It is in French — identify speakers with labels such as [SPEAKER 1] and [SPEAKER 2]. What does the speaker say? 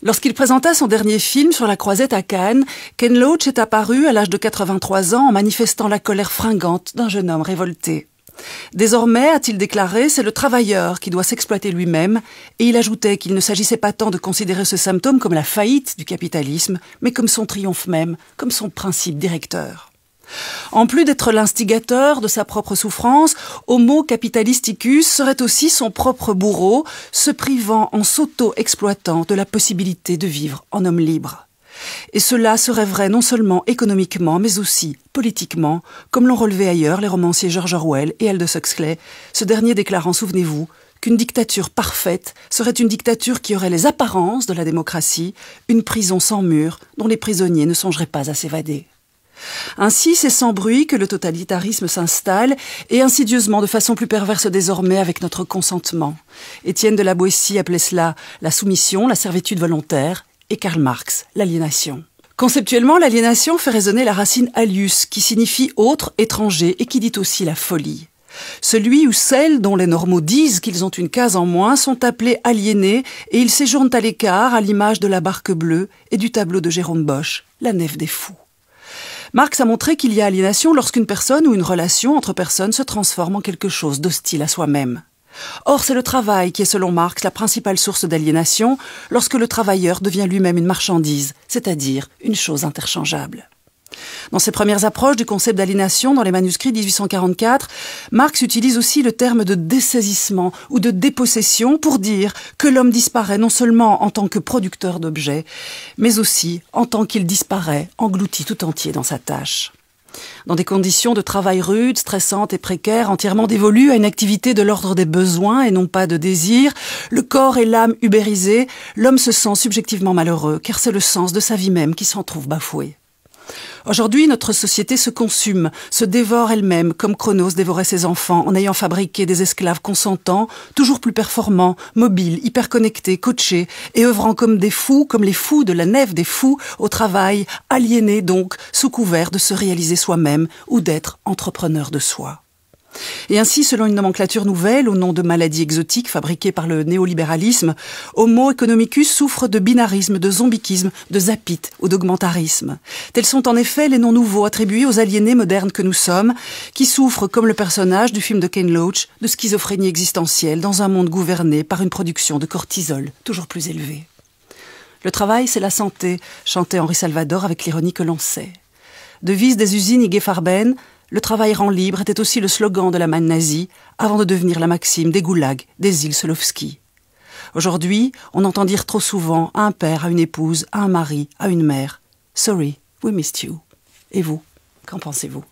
[SPEAKER 1] Lorsqu'il présenta son dernier film sur la croisette à Cannes, Ken Loach est apparu à l'âge de 83 ans en manifestant la colère fringante d'un jeune homme révolté. Désormais, a-t-il déclaré, c'est le travailleur qui doit s'exploiter lui-même, et il ajoutait qu'il ne s'agissait pas tant de considérer ce symptôme comme la faillite du capitalisme, mais comme son triomphe même, comme son principe directeur. En plus d'être l'instigateur de sa propre souffrance, Homo capitalisticus serait aussi son propre bourreau, se privant en s'auto-exploitant de la possibilité de vivre en homme libre. Et cela serait vrai non seulement économiquement, mais aussi politiquement, comme l'ont relevé ailleurs les romanciers George Orwell et Aldous Huxley, ce dernier déclarant, souvenez-vous, qu'une dictature parfaite serait une dictature qui aurait les apparences de la démocratie, une prison sans murs dont les prisonniers ne songeraient pas à s'évader. Ainsi, c'est sans bruit que le totalitarisme s'installe, et insidieusement, de façon plus perverse désormais, avec notre consentement. Étienne de la Boétie appelait cela la soumission, la servitude volontaire, et Karl Marx, l'aliénation. Conceptuellement, l'aliénation fait résonner la racine alius, qui signifie autre, étranger, et qui dit aussi la folie. Celui ou celle dont les normaux disent qu'ils ont une case en moins sont appelés aliénés, et ils séjournent à l'écart à l'image de la barque bleue et du tableau de Jérôme Bosch, La Nef des fous. Marx a montré qu'il y a aliénation lorsqu'une personne ou une relation entre personnes se transforme en quelque chose d'hostile à soi-même. Or, c'est le travail qui est, selon Marx, la principale source d'aliénation lorsque le travailleur devient lui-même une marchandise, c'est-à-dire une chose interchangeable. Dans ses premières approches du concept d'aliénation dans les manuscrits 1844, Marx utilise aussi le terme de dessaisissement ou de dépossession pour dire que l'homme disparaît non seulement en tant que producteur d'objets, mais aussi en tant qu'il disparaît, englouti tout entier dans sa tâche. Dans des conditions de travail rudes, stressantes et précaires, entièrement dévolues à une activité de l'ordre des besoins et non pas de désirs, le corps et l'âme ubérisés, l'homme se sent subjectivement malheureux, car c'est le sens de sa vie même qui s'en trouve bafoué. Aujourd'hui, notre société se consume, se dévore elle-même, comme Chronos dévorait ses enfants, en ayant fabriqué des esclaves consentants, toujours plus performants, mobiles, hyperconnectés, coachés, et œuvrant comme des fous, comme les fous de la nef des fous, au travail, aliénés donc, sous couvert de se réaliser soi-même ou d'être entrepreneur de soi. Et ainsi, selon une nomenclature nouvelle, au nom de maladies exotiques fabriquées par le néolibéralisme, Homo economicus souffre de binarisme, de zombiquisme, de zapite ou d'augmentarisme. Tels sont en effet les noms nouveaux attribués aux aliénés modernes que nous sommes, qui souffrent, comme le personnage du film de Ken Loach, de schizophrénie existentielle dans un monde gouverné par une production de cortisol toujours plus élevée. Le travail, c'est la santé, chantait Henri Salvador avec l'ironie que l'on sait. Devise des usines IG Farben, le travail rend libre était aussi le slogan de l'Allemagne nazie, avant de devenir la maxime des goulags, des îles Solovski. Aujourd'hui, on entend dire trop souvent à un père, à une épouse, à un mari, à une mère « Sorry, we missed you ». Et vous, qu'en pensez-vous ?